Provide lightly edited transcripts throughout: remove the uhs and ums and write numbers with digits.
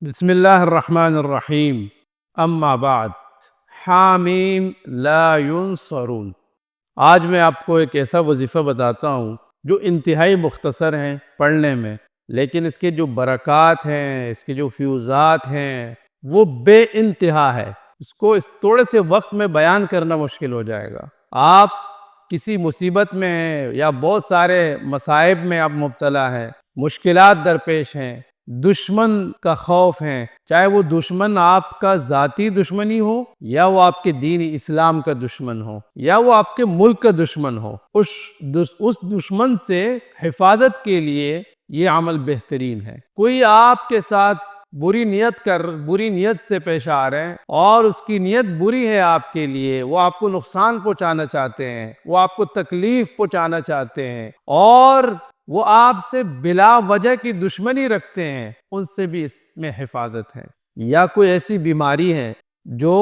بسم اللہ الرحمن الرحیم، اما بعد، حامیم لا ینصرون۔ آج میں آپ کو ایک ایسا وظیفہ بتاتا ہوں جو انتہائی مختصر ہیں پڑھنے میں، لیکن اس کے جو برکات ہیں، اس کے جو فیوزات ہیں وہ بے انتہا ہے۔ اس کو اس تھوڑے سے وقت میں بیان کرنا مشکل ہو جائے گا۔ آپ کسی مصیبت میں ہیں یا بہت سارے مصائب میں آپ مبتلا ہیں، مشکلات درپیش ہیں، دشمن کا خوف ہے، چاہے وہ دشمن آپ کا ذاتی دشمنی ہو یا وہ آپ کے دین اسلام کا دشمن ہو یا وہ آپ کے ملک کا دشمن ہو، اس دشمن سے حفاظت کے لیے یہ عمل بہترین ہے۔ کوئی آپ کے ساتھ بری نیت سے پیش آ رہے ہیں اور اس کی نیت بری ہے آپ کے لیے، وہ آپ کو نقصان پہنچانا چاہتے ہیں، وہ آپ کو تکلیف پہنچانا چاہتے ہیں اور وہ آپ سے بلا وجہ کی دشمنی رکھتے ہیں، ان سے بھی اس میں حفاظت ہے۔ یا کوئی ایسی بیماری ہے جو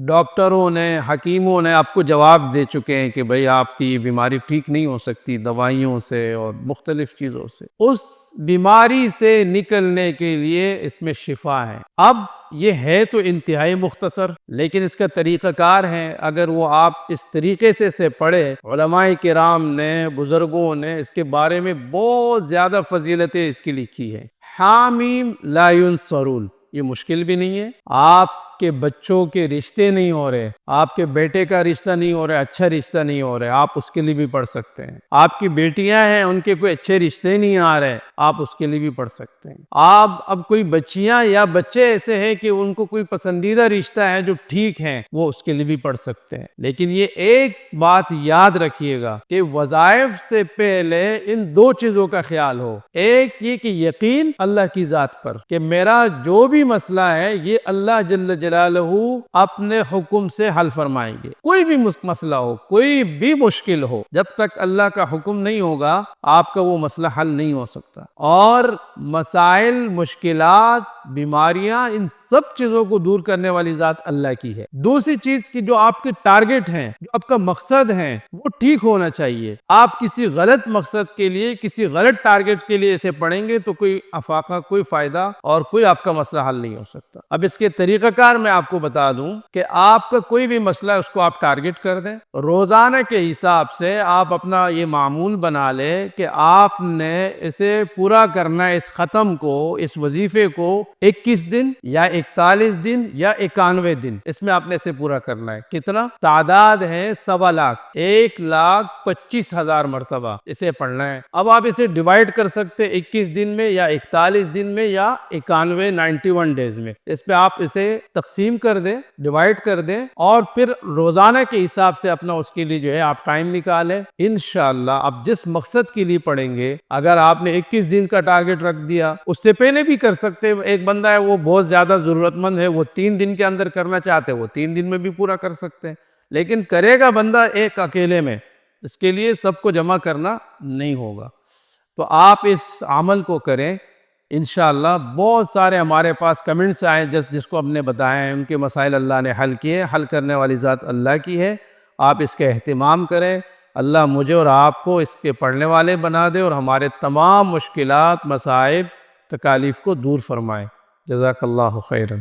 ڈاکٹروں نے، حکیموں نے آپ کو جواب دے چکے ہیں کہ بھئی آپ کی یہ بیماری ٹھیک نہیں ہو سکتی دوائیوں سے اور مختلف چیزوں سے، اس بیماری سے نکلنے کے لیے اس میں شفا ہے۔ اب یہ ہے تو انتہائی مختصر، لیکن اس کا طریقہ کار ہے، اگر وہ آپ اس طریقے سے پڑھے، علماء کرام نے، بزرگوں نے اس کے بارے میں بہت زیادہ فضیلتیں اس کی لکھی ہے۔ حامیم لا ینصرون، یہ مشکل بھی نہیں ہے۔ آپ کے بچوں کے رشتے نہیں ہو رہے، آپ کے بیٹے کا رشتہ نہیں ہو رہا، اچھا رشتہ نہیں ہو رہا، آپ اس کے لیے بھی پڑھ سکتے ہیں۔ آپ کی بیٹیاں ہیں، ان کے کوئی اچھے رشتے نہیں آ رہے، آپ اس کے لیے بھی پڑھ سکتے ہیں۔ آپ اب کوئی بچیاں یا بچے ایسے ہیں کہ ان کو کوئی پسندیدہ رشتہ ہے جو ٹھیک ہے، وہ اس کے لیے بھی پڑھ سکتے ہیں۔ لیکن یہ ایک بات یاد رکھیے گا کہ وظائف سے پہلے ان دو چیزوں کا خیال ہو۔ ایک یہ کہ یقین اللہ کی ذات پر کہ میرا جو بھی مسئلہ ہے یہ اللہ جل جلالہ اپنے حکم سے حل فرمائیں گے۔ کوئی بھی مسئلہ ہو، کوئی بھی مشکل ہو، جب تک اللہ کا حکم نہیں ہوگا آپ کا وہ مسئلہ حل نہیں ہو سکتا۔ اور مسائل، مشکلات، بیماریاں، ان سب چیزوں کو دور کرنے والی ذات اللہ کی ہے۔ دوسری چیز کہ جو آپ کے ٹارگٹ ہیں، جو آپ کا مقصد ہے، وہ ٹھیک ہونا چاہیے۔ آپ کسی غلط مقصد کے لیے، کسی غلط ٹارگٹ کے لیے اسے پڑھیں گے تو کوئی افاقہ، کوئی فائدہ اور کوئی آپ کا مسئلہ حل نہیں ہو سکتا۔ اب اس کے طریقہ کار میں آپ کو بتا دوں کہ آپ کا کوئی بھی مسئلہ ہے اس کو آپ ٹارگٹ کر دیں، روزانہ کے حساب سے آپ اپنا یہ معمول بنا لیں کہ آپ نے اسے پورا کرنا ہے، اس ختم کو، اس وظیفے کو 21 دن یا 41 دن یا 91 دن، اس میں آپ نے اسے پورا کرنا ہے۔ کتنا تعداد ہے؟ 1.25 لاکھ، 1,25,000 مرتبہ اسے پڑھنا ہے۔ اب آپ اسے ڈیوائیڈ کر سکتے 21 دن میں یا 41 دن میں یا 91 ڈیز میں، اس پہ آپ اسے تقسیم کر دیں، ڈیوائیڈ کر دیں اور پھر روزانہ کے حساب سے اپنا اس کے لیے جو ہے آپ ٹائم نکالیں۔ انشاءاللہ آپ جس مقصد کے لیے پڑھیں گے، اگر آپ نے 21 دن کا ٹارگٹ رکھ دیا، اس سے پہلے بھی کر سکتے۔ ایک بندہ ہے وہ بہت زیادہ ضرورت مند ہے، وہ 3 دن کے اندر کرنا چاہتے، وہ 3 دن میں بھی پورا کر سکتے ہیں، لیکن کرے گا بندہ ایک اکیلے میں، اس کے لیے سب کو جمع کرنا نہیں ہوگا۔ تو آپ اس عمل کو کریں انشاءاللہ۔ بہت سارے ہمارے پاس کمنٹس آئے جس کو ہم نے بتایا ہے، ان کے مسائل اللہ نے حل کیے، حل کرنے والی ذات اللہ کی ہے۔ آپ اس کا اہتمام کریں، اللہ مجھے اور آپ کو اس کے پڑھنے والے بنا دے اور ہمارے تمام مشکلات، مصائب، تکالیف کو دور فرمائے۔ جزاک اللہ خیرا۔